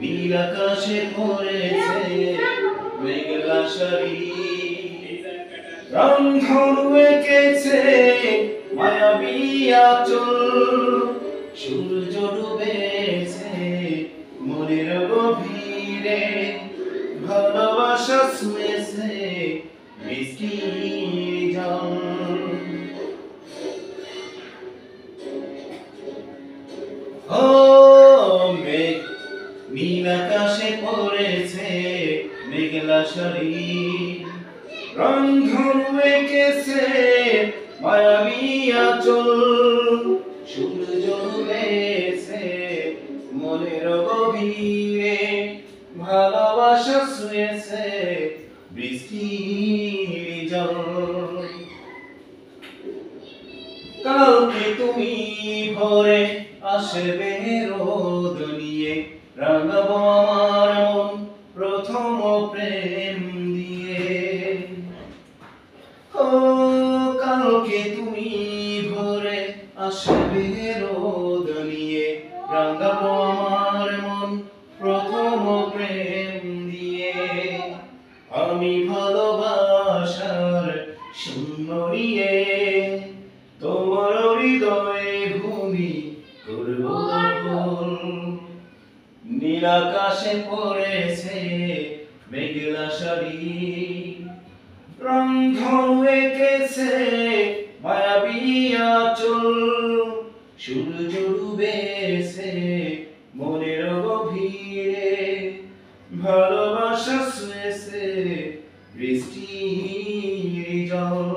নীল আকাশে পড়েছে মেঘলা শাড়ি, রংধনু এঁকেছে মায়াবী আঁচল, সূর্য ডুবেছে মনের গভীরে, ভালোবাসা ছুঁয়েছে মিষ্টি জল। ও মেঘ নীল আকাশে পড়েছে মেঘলা শাড়ি, রংধনু এঁকেছে মায়াবী আঁচল, সূর্য ডুবেছে মনের গভীরে, ভালোবাসা ছুঁয়েছে বৃষ্টির জল। কালকে তুমি ভোরে আসবে রোদ নিয়ে, রাঙাবো আমার মন প্রথম প্রেম দিয়ে। ও কালকে তুমি ভোরে আসবে রোদ নিয়ে, রাঙাবো আমার মন প্রথম প্রেম দিয়ে। আমি ভালোবাসার শূন্য নিয়ে তোমার হৃদয়ে ভূমি করব দখল। নীল আকাশে পড়েছে মেঘলা শাড়ি, রংধনু এঁকেছে মায়াবী আঁচল, সূর্য ডুবেছে মনের গভীরে, ভালোবাসা ছুঁয়েছে বৃষ্টির জল।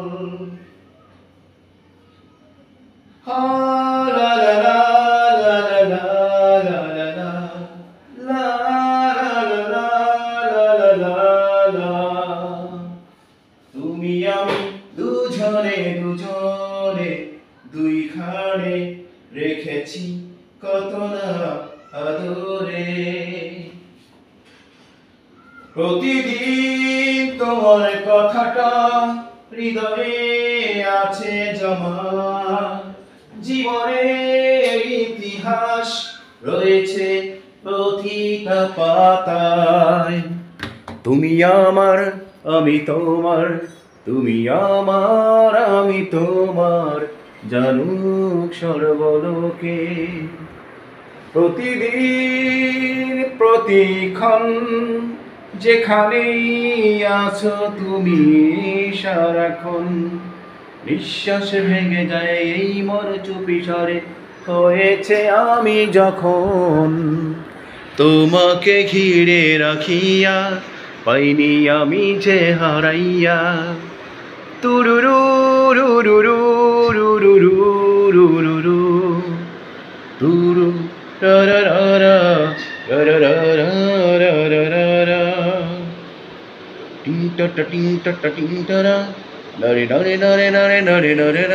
লা লা লা লা লা লা লা লা লা লা লা লা। তুমি আমি দুজনে দুজনে দুইখানে রেখেছি কত না আদরে, প্রতিদিন তোমার কথাটা হৃদয়ে আছে জমা, জীবনের ইতিহাস রয়েছে প্রতিটা পাতায়। তুমি আমার আমি তোমার, তুমি আমার আমি তোমার, জানুক সর্বলোকে। প্রতিদিন প্রতিক্ষণ যেখানেই আছো তুমি সারাক্ষণ, নিঃশ্বাস ভেঙে যায় এই মন চুপি স্বরে হয়েছে আমি যখন। তোমাকে ঘিরে রাখিয়া পাইনি আমি যে হারাইয়া, তুরুরু রুরুরু রুরুরু রুরুরু তুরু রারারা রারারা রারারা টিং টা টিং টা টিং টারা, নারে নারে নারে নারে নারে নারে।